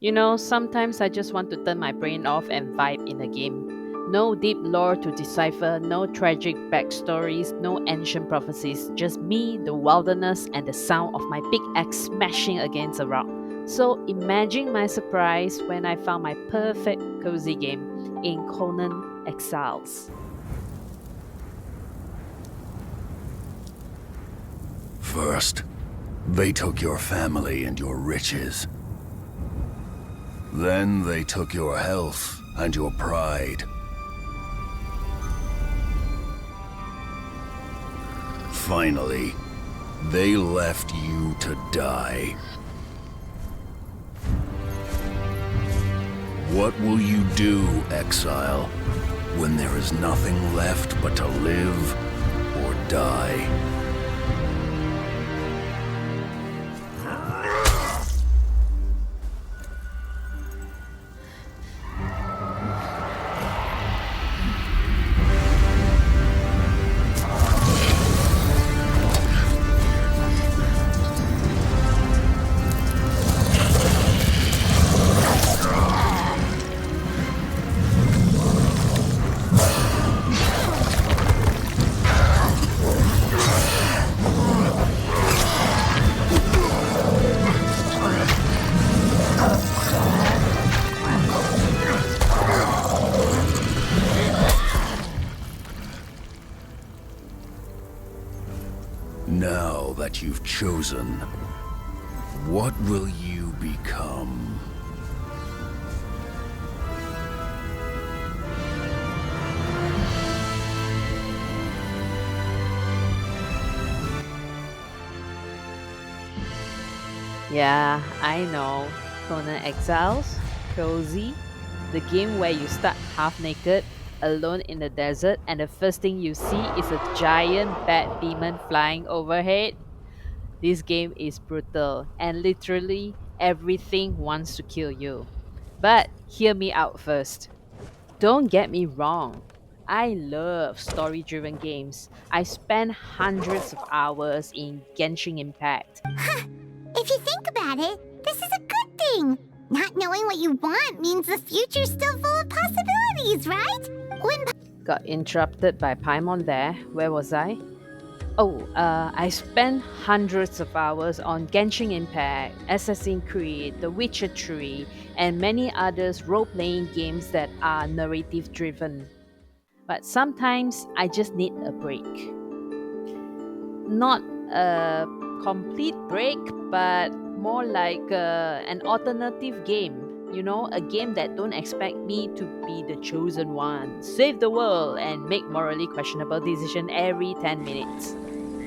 Sometimes I just want to turn my brain off and vibe in a game. No deep lore to decipher, no tragic backstories, no ancient prophecies, just me, the wilderness, and the sound of my pickaxe smashing against a rock. So imagine my surprise when I found my perfect cozy game in Conan Exiles. First, they took your family and your riches. Then they took your health and your pride. Finally, they left you to die. What will you do, exile, when there is nothing left but to live or die? Now that you've chosen, what will you become? Yeah, I know. Conan Exiles, Cozy, the game where you start half naked, alone in the desert, and the first thing you see is a giant bad demon flying overhead. This game is brutal, and literally everything wants to kill you. But hear me out first. Don't get me wrong. I love story driven games. I spend hundreds of hours in Genshin Impact. If you think about it, this is a good thing. Not knowing what you want means the future's still full of possibilities, right? When Got interrupted by Paimon there. Where was I? I spent hundreds of hours on Genshin Impact, Assassin's Creed, The Witcher 3, and many others role playing games that are narrative driven. But sometimes I just need a break. Not a complete break, but more like an alternative game. A game that don't expect me to be the chosen one, save the world, and make morally questionable decision every 10 minutes.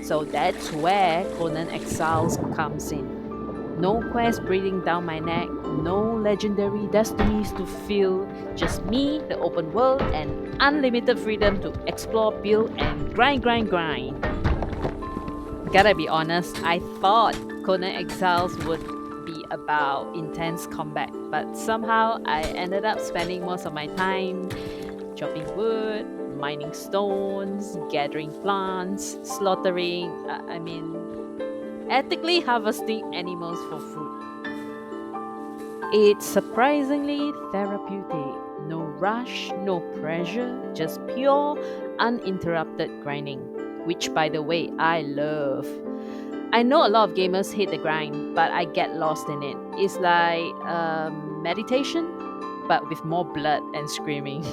So that's where Conan Exiles comes in. No quest breathing down my neck, no legendary destinies to fill, just me, the open world, and unlimited freedom to explore, build, and grind. Gotta be honest, I thought Conan Exiles would be about intense combat, but somehow I ended up spending most of my time chopping wood, mining stones, gathering plants, slaughtering, ethically harvesting animals for food. It's surprisingly therapeutic. No rush, no pressure, just pure, uninterrupted grinding, which, by the way, I love. I know a lot of gamers hate the grind, but I get lost in it. It's like meditation, but with more blood and screaming.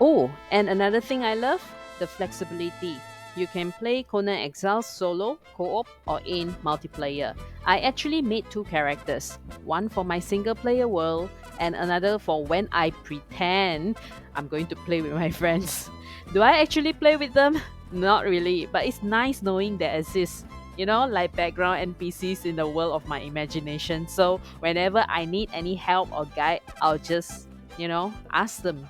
Oh, and another thing I love, the flexibility. You can play Conan Exiles solo, co-op, or in multiplayer. I actually made two characters, one for my single player world and another for when I pretend I'm going to play with my friends. Do I actually play with them? Not really, but it's nice knowing they exist. Like background NPCs in the world of my imagination. So whenever I need any help or guide, I'll just, ask them.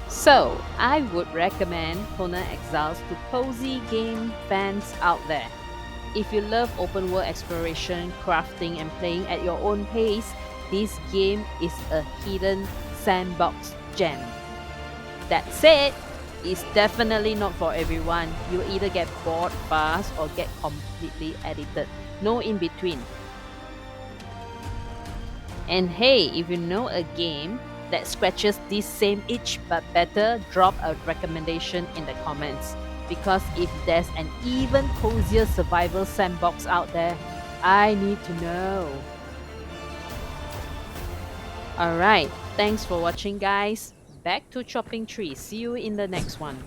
So, I would recommend Conan Exiles to cozy game fans out there. If you love open world exploration, crafting, and playing at your own pace, this game is a hidden sandbox gem. That said, It's definitely not for everyone. You either get bored fast or get completely addicted. No in between. And hey, if you know a game that scratches this same itch but better, drop a recommendation in the comments. Because if there's an even cozier survival sandbox out there, I need to know. Alright, thanks for watching guys. Back to chopping trees. See you in the next one.